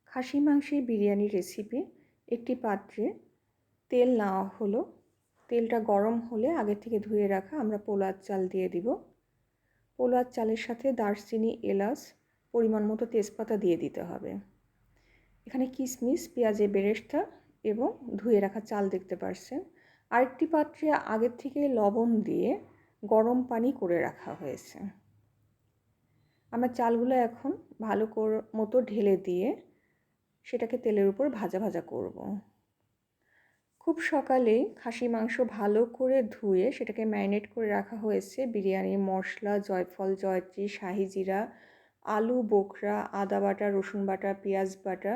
খাসি মাংসের বিরিয়ানি রেসিপি। একটি পাত্রে তেল নেওয়া হলো। তেলটা গরম হলে আগে থেকে ধুয়ে রাখা আমরা পোলার চাল দিয়ে দিব। পোলার চালের সাথে দারচিনি, এলাচ, পরিমাণ মতো তেজপাতা দিয়ে দিতে হবে। এখানে কিশমিশ, পেঁয়াজের বেরেস্তা এবং ধুয়ে রাখা চাল দেখতে পাচ্ছেন। আরেকটি পাত্রে আগের থেকে লবণ দিয়ে গরম পানি করে রাখা হয়েছে। আমরা চালগুলো এখন ভালো মতো ঢেলে দিয়ে সেটাকে তেলের উপর ভাজা ভাজা করব। খুব সকালেই খাসি মাংস ভালো করে ধুয়ে সেটাকে ম্যারিনেট করে রাখা হয়েছে। বিরিয়ানির মশলা, জয়ফল, জয়ত্রী, শাহি জিরা, আলু বোখরা, আদা বাটা, রসুন বাটা, পেঁয়াজ বাটা,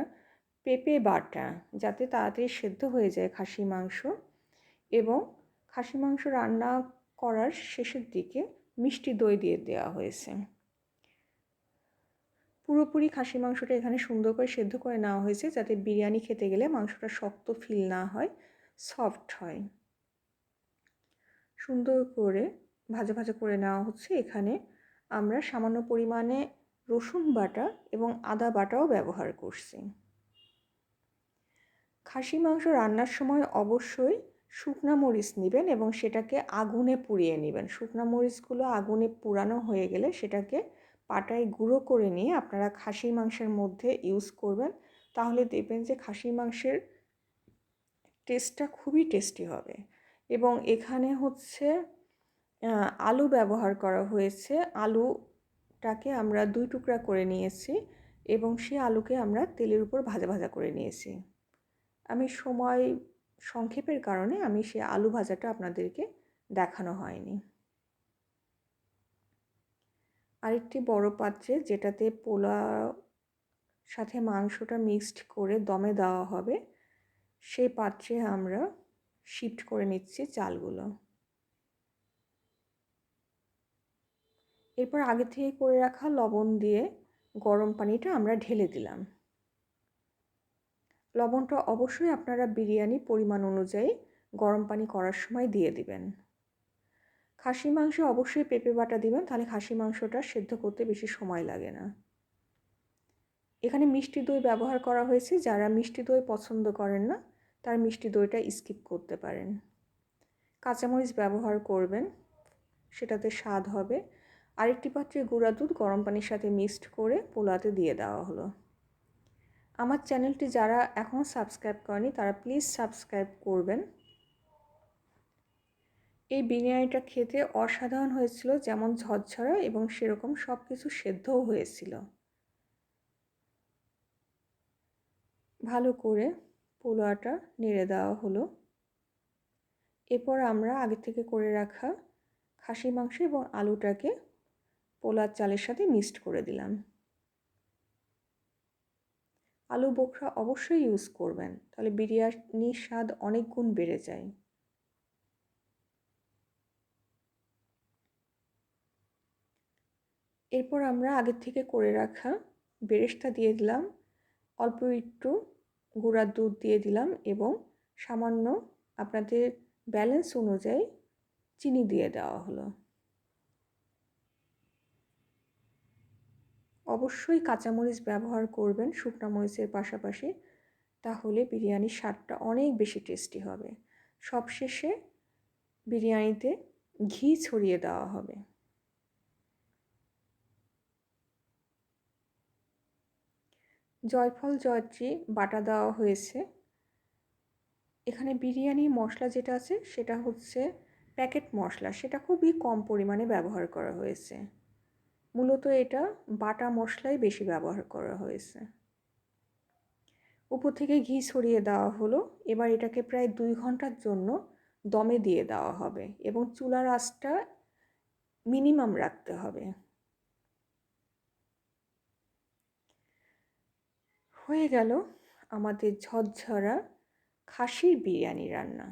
পেঁপে বাটা, যাতে তাড়াতাড়ি সেদ্ধ হয়ে যায় খাসি মাংস। এবং খাসি মাংস রান্না করার শেষের দিকে মিষ্টি দই দিয়ে দেওয়া হয়েছে। পুরোপুরি খাসি মাংসটা এখানে সুন্দর করে সেদ্ধ করে নেওয়া হয়েছে, যাতে বিরিয়ানি খেতে গেলে মাংসটা শক্ত ফিল না হয়, সফট হয়। সুন্দর করে ভাজা ভাজা করে নেওয়া হচ্ছে। এখানে আমরা সামান্য পরিমাণে রসুন বাটা এবং আদা বাটাও ব্যবহার করছি। খাসি মাংস রান্নার সময় অবশ্যই শুকনা মরিচ নেবেন এবং সেটাকে আগুনে পুড়িয়ে নেবেন। শুকনা মরিচগুলো আগুনে পুড়ানো হয়ে গেলে সেটাকে পাটায় গুঁড়ো করে নিয়ে আপনারা খাসি মাংসের মধ্যে ইউজ করবেন। তাহলে দেখবেন যে খাসি মাংসের টেস্টটা খুবই টেস্টি হবে। এবং এখানে হচ্ছে আলু ব্যবহার করা হয়েছে। আলুটাকে আমরা 2 টুকরা করে নিয়েছি এবং সেই আলুকে আমরা তেলের উপর ভাজা ভাজা করে নিয়েছি। আমি সময় সংক্ষেপের কারণে আমি সেই আলু ভাজাটা আপনাদেরকে দেখানো হয়নি। আরেকটি বড় পাত্রে, যেটাতে পোলাও সাথে মাংসটা মিক্সড করে দমে দেওয়া হবে, সেই পাত্রে আমরা শিফট করে নিচ্ছি চালগুলো। এরপর আগে থেকে করে রাখা লবণ দিয়ে গরম পানিটা আমরা ঢেলে দিলাম। লবণটা অবশ্যই আপনারা বিরিয়ানি পরিমাণ অনুযায়ী গরম পানি করার সময় দিয়ে দিবেন। খাসি মাংসে অবশ্যই পেঁপে বাটা দিবেন, তাহলে খাসি মাংসটা সেদ্ধ করতে বেশি সময় লাগে না। এখানে মিষ্টি দই ব্যবহার করা হয়েছে। যারা মিষ্টি দই পছন্দ করেন না তারা মিষ্টি দইটা স্কিপ করতে পারেন। কাঁচামরিচ ব্যবহার করবেন, সেটাতে স্বাদ হবে। আরেকটি পাত্রে গুঁড়া দুধ গরম পানির সাথে মিক্সড করে পোলাওতে দিয়ে দেওয়া হলো। আমার চ্যানেলটি যারা এখনও সাবস্ক্রাইব করেনি তারা প্লিজ সাবস্ক্রাইব করবেন। এই বিরিয়ানিটা খেতে অসাধারণ হয়েছিল, যেমন ঝরঝরা এবং সেরকম সব কিছু সেদ্ধও হয়েছিল। ভালো করে পোলাওটা নেড়ে দেওয়া হলো। এরপর আমরা আগে থেকে করে রাখা খাসি মাংস এবং আলুটাকে পোলার চালের সাথে মিক্সড করে দিলাম। আলু বোখরা অবশ্যই ইউজ করবেন, তাহলে বিরিয়ানির স্বাদ অনেক গুণ বেড়ে যায়। এরপর আমরা আগের থেকে করে রাখা বেরেস্তা দিয়ে দিলাম, অল্প একটু গুঁড়া দুধ দিয়ে দিলাম এবং সামান্য আপনাদের ব্যালেন্স অনুযায়ী চিনি দিয়ে দেওয়া হলো। অবশ্যই কাঁচামরিচ ব্যবহার করবেন শুকনো মরিচের পাশাপাশি, তাহলে বিরিয়ানির স্বাদটা অনেক বেশি টেস্টি হবে। সবশেষে বিরিয়ানিতে ঘি ছড়িয়ে দেওয়া হবে। জয়ফল, জয়ত্রী বাটা দেওয়া হয়েছে। এখানে বিরিয়ানি মশলা যেটা আছে সেটা হচ্ছে প্যাকেট মশলা, সেটা খুবই কম পরিমাণে ব্যবহার করা হয়েছে। মূলত এটা বাটা মশলাই বেশি ব্যবহার করা হয়েছে। উপর থেকে ঘি ছড়িয়ে দেওয়া হলো। এবার এটাকে প্রায় 2 ঘন্টার জন্য দমে দিয়ে দেওয়া হবে এবং চুলার আঁচটা মিনিমাম রাখতে হবে। হয়ে গেল আমাদের ঝরঝরা খাসির বিরিয়ানি রান্না।